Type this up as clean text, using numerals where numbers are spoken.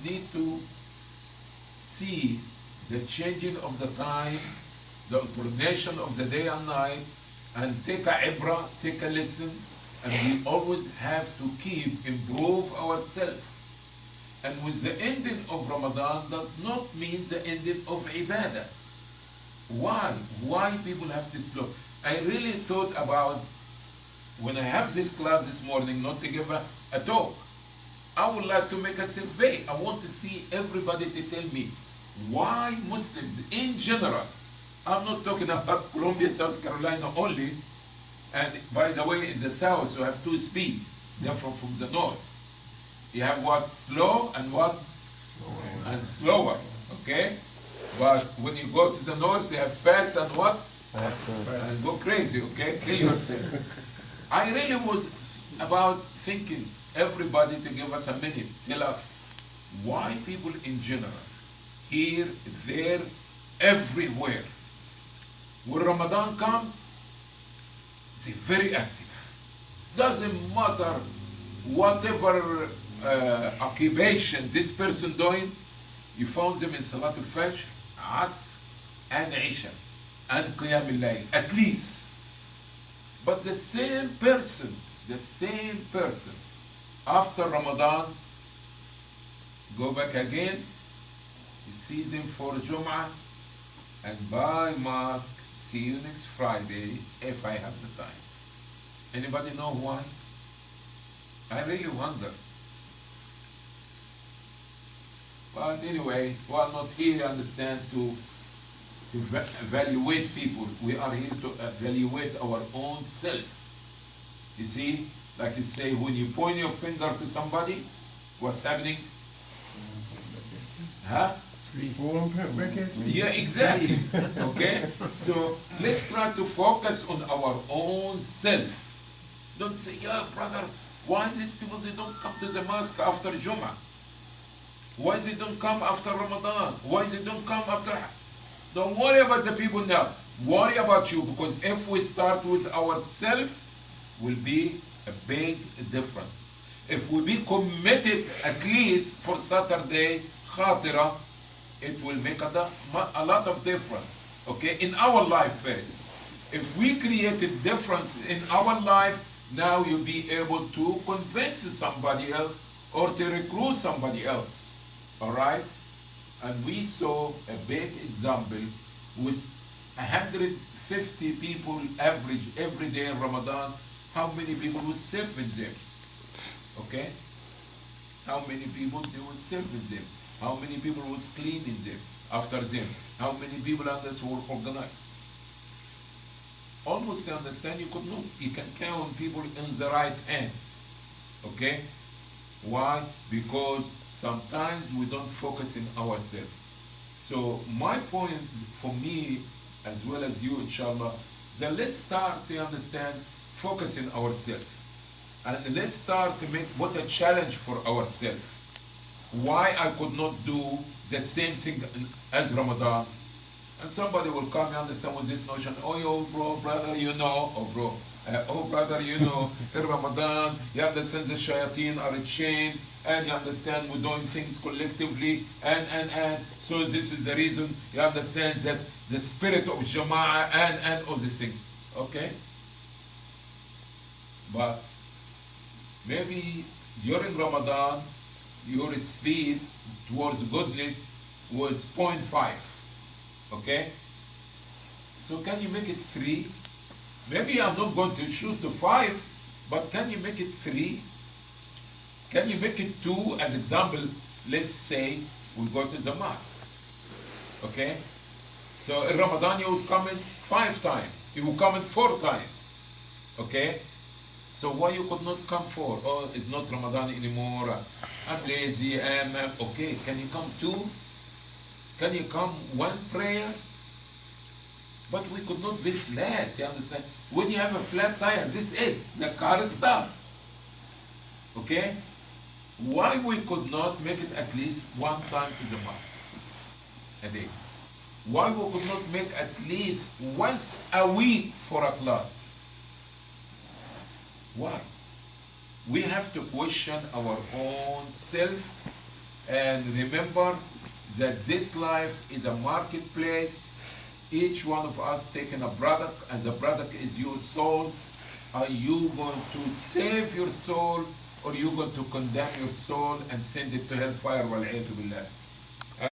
need to see the changing of the time, the alternation of the day and night, and take a ibra, take a lesson, and we always have to keep improve ourselves. And with the ending of Ramadan does not mean the ending of ibadah. Why? Why people have to slow? I really thought about when I have this class this morning, not to give a talk. I would like to make a survey. I want to see everybody to tell me why Muslims in general, I'm not talking about Colombia, South Carolina only, and by the way, in the South you have two speeds, different from the North. You have what? Slow and what? Slower. And slower, okay? But when you go to the North, you have fast and what? Fast. And go crazy, okay? Kill yourself. I really was about thinking everybody to give us a minute, tell us why people in general, here, there, everywhere, when Ramadan comes, they're very active. Doesn't matter whatever occupation this person doing, you found them in Salat al-Fajr, Asr, and Isha, and Qiyam al-Layl, at least. But the same person, after Ramadan, go back again, you see them for Jum'ah, and buy mosque, see you next Friday, if I have the time. Anybody know why? I really wonder. But anyway, we are not here, understand, to evaluate people. We are here to evaluate our own self. You see, like you say, when you point your finger to somebody, what's happening? Huh? Yeah, exactly. Okay? So let's try to focus on our own self. Don't say, yeah, brother, why these people, they don't come to the mosque after Jummah? Why they don't come after Ramadan? Why they don't come after... Don't worry about the people now. Worry about you, because if we start with ourselves, will be a big difference. If we be committed at least for Saturday, Khatira, it will make a lot of difference. Okay, in our life first. If we create a difference in our life, now you'll be able to convince somebody else or to recruit somebody else. All right? And we saw a big example with 150 people average every day in Ramadan. How many people were serving them? Okay? How many people they were serving them? How many people was cleaning them after them? How many people others were organized? Almost you understand, you could know. You can count people in the right hand. Okay? Why? Because sometimes we don't focus in ourselves. So my point for me, as well as you, inshallah, that let's start to understand, focus in ourselves. And let's start to make what a challenge for ourselves. Why I could not do the same thing as Ramadan. And somebody will come and understand with this notion, oh, yo, bro, brother, you know, oh, bro, oh, brother, you know, in Ramadan, you understand the shayateen are chained, and you understand we're doing things collectively, and so this is the reason you understand that the spirit of Jama'ah and all these things. Okay? But maybe during Ramadan, your speed towards goodness was 0.5. Okay? So can you make it 3? Maybe I'm not going to shoot to 5, but can you make it 3? Can you make it 2? As example, let's say we go to the mosque. Okay? So in Ramadan you was coming 5 times. You were coming 4 times. Okay? So why you could not come 4? Oh, it's not Ramadan anymore. I'm lazy. Okay, can you come 2? Can you come 1 prayer? But we could not be flat, you understand? When you have a flat tire, this is it. The car is done. Okay? Why we could not make it at least 1 time to the mosque a day? Why we could not make at least once a week for a class? Why? We have to question our own self And remember that this life is a marketplace. Each one of us taking a product, and the product is your soul. Are you going to save your soul, or are you going to condemn your soul and send it to hellfire? Wal-'iyadhu billah.